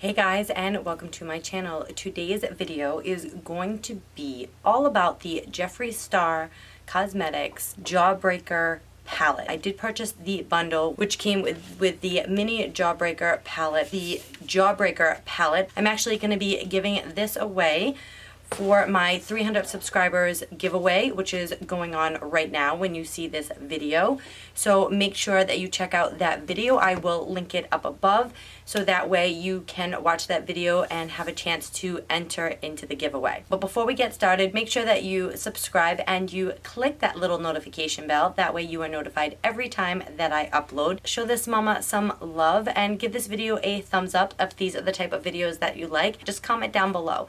Hey guys, and welcome to my channel. Today's video is going to be all about the Jeffree Star Cosmetics Jawbreaker palette. I did purchase the bundle which came with the mini Jawbreaker palette, the Jawbreaker palette. I'm actually going to be giving this away for my 300 subscribers giveaway, which is going on right now when you see this video. So make sure that you check out that video. I will link it up above so that way you can watch that video and have a chance to enter into the giveaway. But before we get started, make sure that you subscribe and you click that little notification bell. That way you are notified every time that I upload. Show this mama some love and give this video a thumbs up if these are the type of videos that you like. Just comment down below.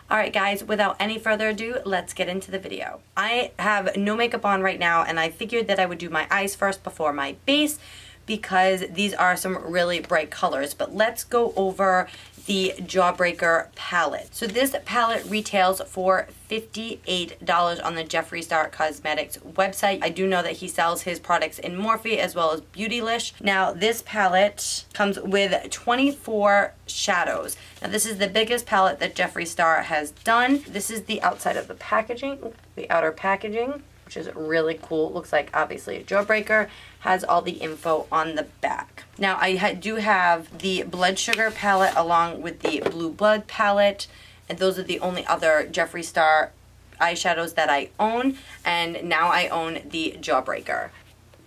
Alright guys, without any further ado, let's get into the video. I have no makeup on right now, and I figured that I would do my eyes first before my base because these are some really bright colors. But let's go over the Jawbreaker palette. So this palette retails for $58 on the Jeffree Star Cosmetics website. I do know that he sells his products in Morphe as well as Beautylish. Now this palette comes with 24 shadows. Now this is the biggest palette that Jeffree Star has done. This is the outside of the packaging, the outer packaging, which is really cool. It looks like obviously a Jawbreaker, has all the info on the back. Now I do have the Blood Sugar palette along with the Blue Blood palette, and those are the only other Jeffree Star eyeshadows that I own, and now I own the Jawbreaker.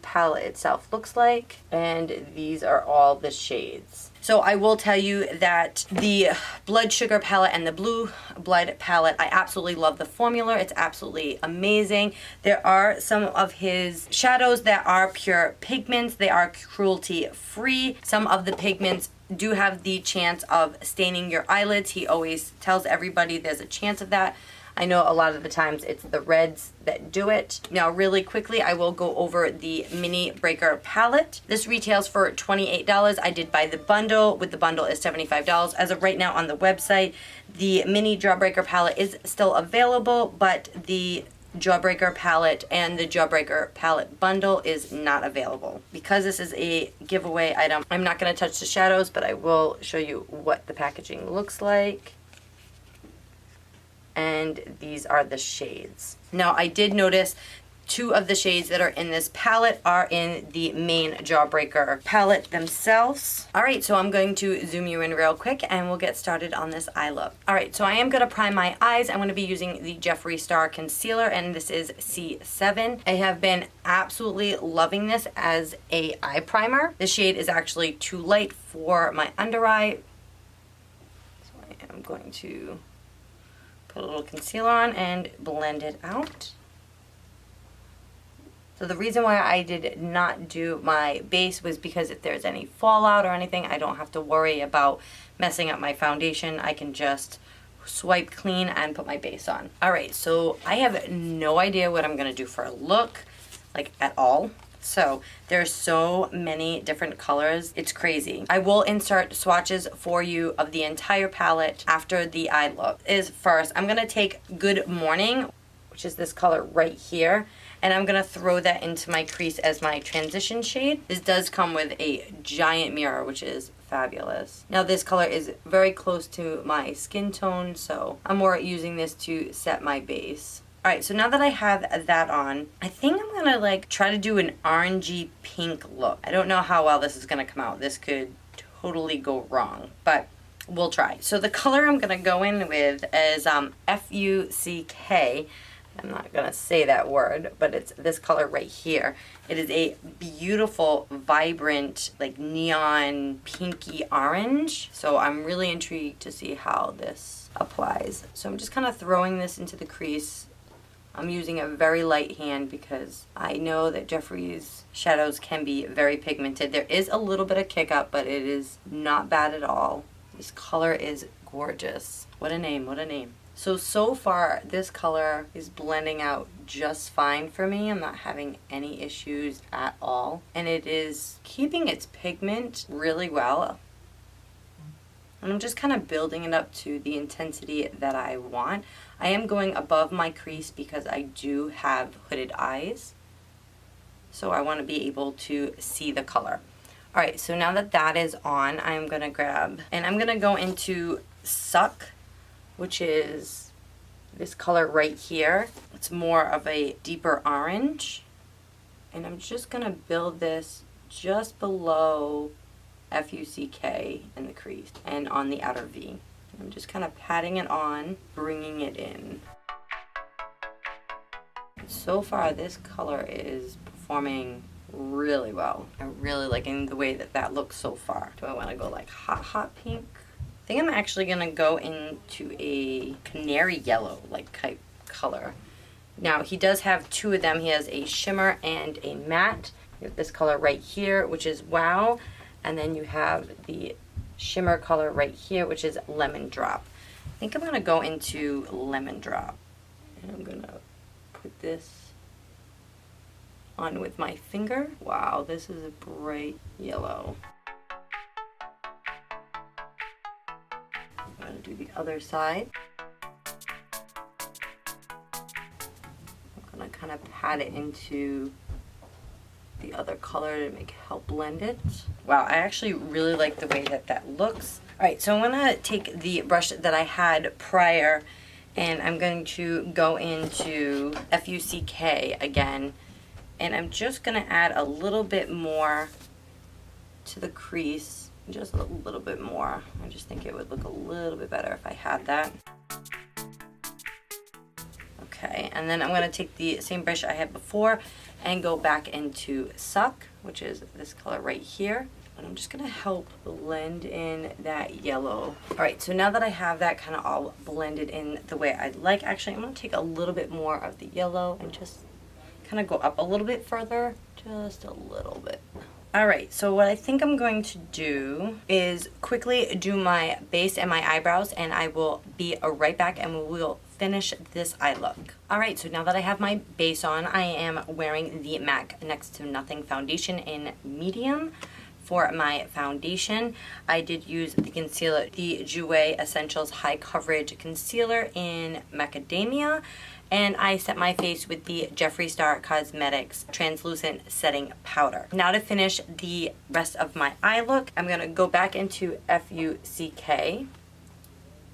Palette itself looks like, and these are all the shades. So I will tell you that the Blood Sugar palette and the Blue Blood palette, I absolutely love the formula. It's absolutely amazing. There are some of his shadows that are pure pigments. They are cruelty free. Some of the pigments do have the chance of staining your eyelids. He always tells everybody there's a chance of that. I know a lot of the times it's the reds that do it. Now really quickly, I will go over the Mini Breaker palette. This retails for $28. I did buy the bundle. With the bundle is $75. As of right now on the website, the Mini Jawbreaker palette is still available, but the Jawbreaker palette and the Jawbreaker palette bundle is not available. Because this is a giveaway item, I'm not going to touch the shadows, but I will show you what the packaging looks like. And these are the shades. Now I did notice two of the shades that are in this palette are in the main Jawbreaker palette themselves. Alright, so I'm going to zoom you in real quick and we'll get started on this eye look. Alright, so I am going to prime my eyes. I'm going to be using the Jeffree Star concealer, and this is C7. I have been absolutely loving this as a eye primer. The shade is actually too light for my under eye, so I am going to put a little concealer on and blend it out. So the reason why I did not do my base was because if there's any fallout or anything, I don't have to worry about messing up my foundation. I can just swipe clean and put my base on. Alright, so I have no idea what I'm going to do for a look, like at all. So there's so many different colors, it's crazy. I will insert swatches for you of the entire palette after the eye look. First, I'm going to take Good Morning, which is this color right here, and I'm going to throw that into my crease as my transition shade. This does come with a giant mirror, which is fabulous. Now this color is very close to my skin tone, so I'm more using this to set my base. Alright, so now that I have that on, I think I'm going to like try to do an orangey pink look. I don't know how well this is going to come out. This could totally go wrong, but we'll try. So the color I'm going to go in with is F-U-C-K. I'm not going to say that word, but it's this color right here. It is a beautiful, vibrant, like neon pinky orange. So I'm really intrigued to see how this applies. So I'm just kind of throwing this into the crease. I'm using a very light hand because I know that Jeffree's shadows can be very pigmented. There is a little bit of kick up, but it is not bad at all. This color is gorgeous. What a name, what a name. So far this color is blending out just fine for me. I'm not having any issues at all. And it is keeping its pigment really well. And I'm just kind of building it up to the intensity that I want. I am going above my crease because I do have hooded eyes. So I want to be able to see the color. Alright, so now that that is on, I'm going to grab, and I'm going to go into Suck, which is this color right here. It's more of a deeper orange. And I'm just going to build this just below FUCK in the crease and on the outer V. I'm just kind of patting it on, bringing it in. So far, this color is performing really well. I'm really liking the way that that looks so far. Do I want to go like hot pink? I think I'm actually going to go into a canary yellow like type color. Now, he does have two of them. He has a shimmer and a matte. You have this color right here, which is Wow. And then you have the shimmer color right here, which is Lemon Drop. I think I'm going to go into Lemon Drop. And I'm going to put this on with my finger. Wow, this is a bright yellow. I'm going to do the other side. I'm going to kind of pat it into the other color to help blend it. Wow, I actually really like the way that that looks. Alright, so I'm going to take the brush that I had prior and I'm going to go into FUCK again, and I'm just going to add a little bit more to the crease, just a little bit more. I just think it would look a little bit better if I had that. Okay, and then I'm going to take the same brush I had before and go back into Suck, which is this color right here. And I'm just going to help blend in that yellow. Alright, so now that I have that kind of all blended in the way I like, actually I'm going to take a little bit more of the yellow and just kind of go up a little bit further. Just a little bit. Alright, so what I think I'm going to do is quickly do my base and my eyebrows, and I will be right back and we will finish this eye look. Alright, so now that I have my base on, I am wearing the MAC Next to Nothing foundation in medium. For my foundation, I did use the concealer, the DEWY Essentials High Coverage Concealer in Macadamia, and I set my face with the Jeffree Star Cosmetics Translucent Setting Powder. Now to finish the rest of my eye look, I'm going to go back into FUCK,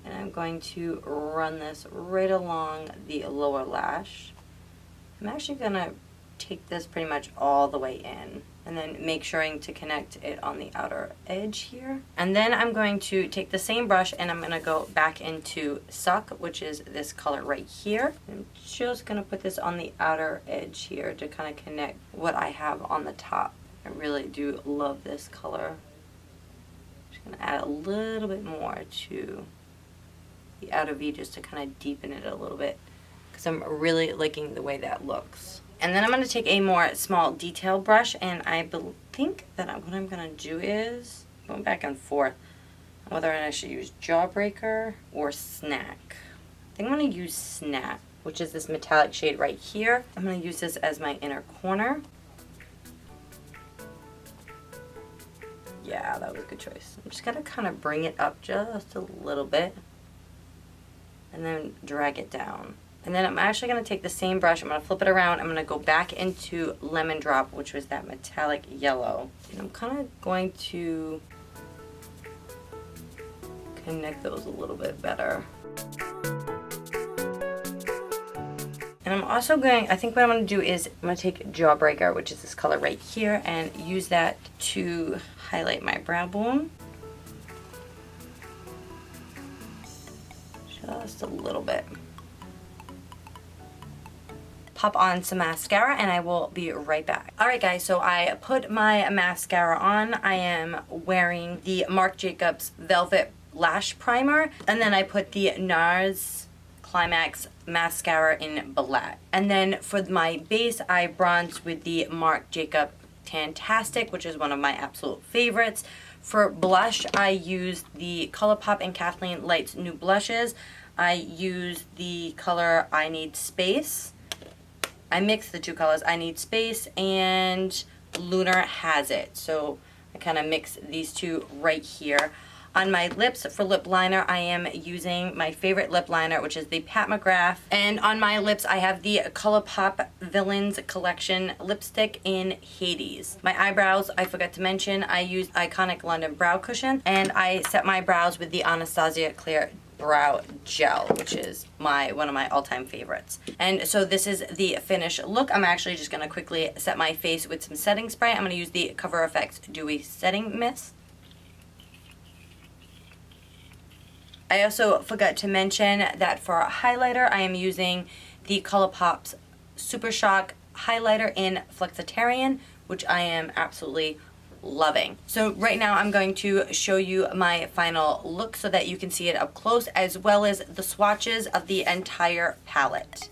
and I'm going to run this right along the lower lash. I'm actually going to take this pretty much all the way in, and then make sure to connect it on the outer edge here. And then I'm going to take the same brush and I'm going to go back into Suck, which is this color right here. I'm just going to put this on the outer edge here to kind of connect what I have on the top. I really do love this color. I'm just going to add a little bit more to the outer V just to kind of deepen it a little bit, because I'm really liking the way that looks. And then I'm going to take a more small detail brush, and I think that what I'm going to do is, going back and forth, whether I should use Jawbreaker or Snack. I think I'm going to use Snack, which is this metallic shade right here. I'm going to use this as my inner corner. Yeah, that was a good choice. I'm just going to kind of bring it up just a little bit, and then drag it down. And then I'm actually going to take the same brush, I'm going to flip it around, I'm going to go back into Lemon Drop, which was that metallic yellow. And I'm kind of going to connect those a little bit better. And I'm also going, I think what I'm going to do is, I'm going to take Jawbreaker, which is this color right here, and use that to highlight my brow bone. Just a little bit. Pop on some mascara and I will be right back. Alright guys, so I put my mascara on. I am wearing the Marc Jacobs Velvet Lash Primer, and then I put the NARS CLIMAX mascara in Black. And then for my base, I bronzed with the Marc Jacobs Tantastic, which is one of my absolute favorites. For blush, I used the ColourPop and Kathleen Lights New Blushes. I used the color I Need Space. I mixed the two colors, I Need Space and LUNAR Has It. So I kind of mix these two right here. On my lips, for lip liner, I am using my favorite lip liner, which is the Pat McGrath. And on my lips, I have the ColourPop Villains Collection lipstick in Hades. My eyebrows, I forgot to mention, I used Iconic London Brow Cushion, and I set my brows with the Anastasia Clear Brow Gel, which is one of my all-time favorites. And so this is the finished look. I'm actually just going to quickly set my face with some setting spray. I'm going to use the Cover FX Dewy Setting Mist. I also forgot to mention that for a highlighter, I am using the ColourPop's Super Shock highlighter in Flexatarian, which I am absolutely loving. So right now I'm going to show you my final look so that you can see it up close, as well as the swatches of the entire palette.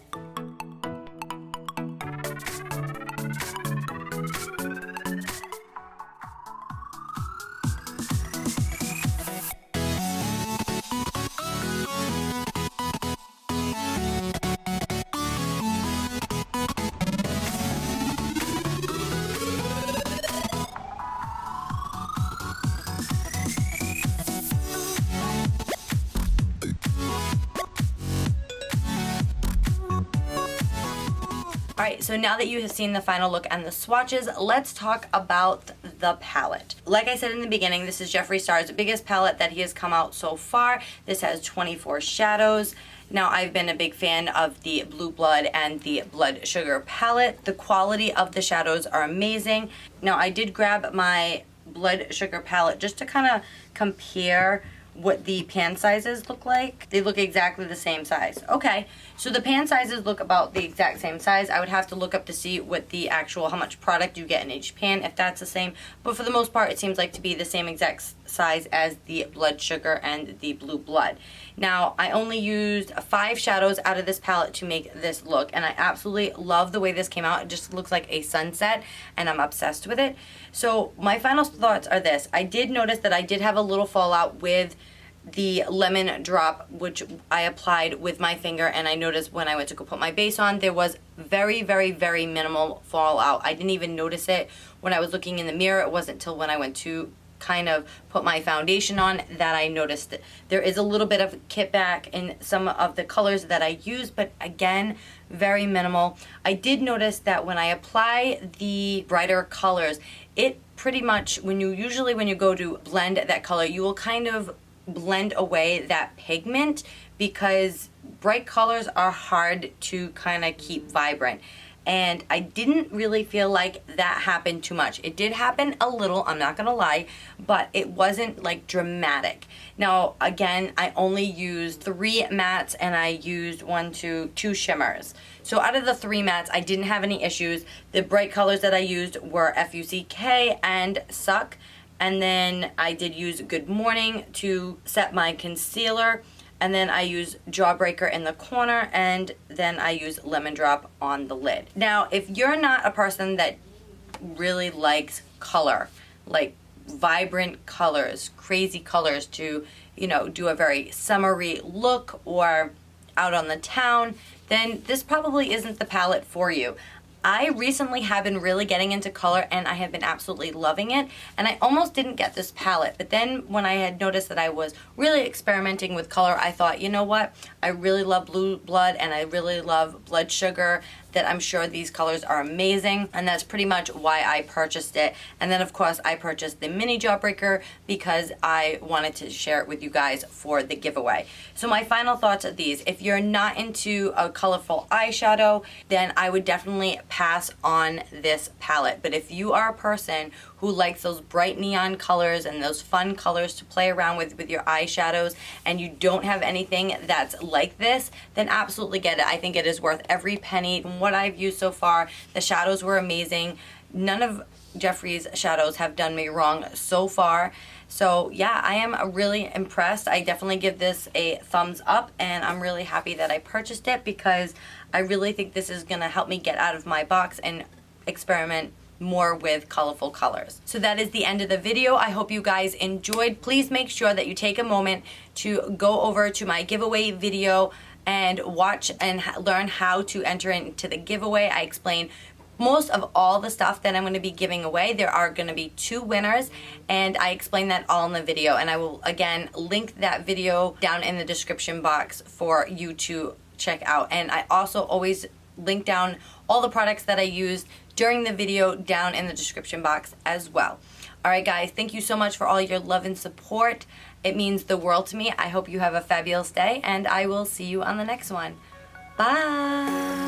Alright, so now that you have seen the final look and the swatches, let's talk about the palette. Like I said in the beginning, this is Jeffree Star's biggest palette that he has come out so far. This has 24 shadows. Now, I've been a big fan of the Blue Blood and the Blood Sugar palette. The quality of the shadows are amazing. Now, I did grab my Blood Sugar palette just to kind of compare what the pan sizes look like. They look exactly the same size. Okay, so the pan sizes look about the exact same size. I would have to look up to see what the actual, how much product you get in each pan, if that's the same. But for the most part, it seems like to be the same exact size as the Blood Sugar and the Blue Blood. Now, I only used 5 shadows out of this palette to make this look, and I absolutely love the way this came out. It just looks like a sunset, and I'm obsessed with it. So my final thoughts are this. I did notice that I did have a little fallout with the lemon drop, which I applied with my finger, and I noticed when I went to go put my base on, there was very, very, very minimal fallout. I didn't even notice it when I was looking in the mirror. It wasn't until when I went to kind of put my foundation on that I noticed it. There is a little bit of kickback in some of the colors that I use, but again, very minimal. I did notice that when I apply the brighter colors, it pretty much, when you go to blend that color, you will kind of blend away that pigment, because bright colors are hard to kind of keep vibrant. And I didn't really feel like that happened too much. It did happen a little, I'm not gonna lie, but it wasn't like dramatic. Now, again, I only used 3 mattes and I used 2 shimmers. So out of the 3 mattes, I didn't have any issues. The bright colors that I used were FUCK and Suck. And then I did use Good Morning to set my concealer. And then I use Jawbreaker in the corner, and then I use Lemon Drop on the lid. Now, if you're not a person that really likes color, like vibrant colors, crazy colors to, do a very summery look or out on the town, then this probably isn't the palette for you. I recently have been really getting into color, and I have been absolutely loving it, and I almost didn't get this palette, but then when I had noticed that I was really experimenting with color, I thought, you know what, I really love Blue Blood and I really love Blood Sugar, that I'm sure these colors are amazing, and that's pretty much why I purchased it. And then of course I purchased the mini Jawbreaker because I wanted to share it with you guys for the giveaway. So my final thoughts are these: if you're not into a colorful eyeshadow, then I would definitely pass on this palette. But if you are a person who likes those bright neon colors and those fun colors to play around with your eyeshadows, and you don't have anything that's like this, then absolutely get it. I think it is worth every penny. From what I've used so far, the shadows were amazing. None of Jeffree's shadows have done me wrong so far. So yeah, I am really impressed. I definitely give this a thumbs up, and I'm really happy that I purchased it because I really think this is gonna help me get out of my box and experiment more with colorful colors. So that is the end of the video. I hope you guys enjoyed. Please make sure that you take a moment to go over to my giveaway video and watch and learn how to enter into the giveaway. I explain most of all the stuff that I'm going to be giving away. There are going to be 2 winners, and I explain that all in the video, and I will again link that video down in the description box for you to check out. And I also always link down all the products that I used during the video down in the description box as well. Alright guys, thank you so much for all your love and support. It means the world to me. I hope you have a fabulous day, and I will see you on the next one. Bye!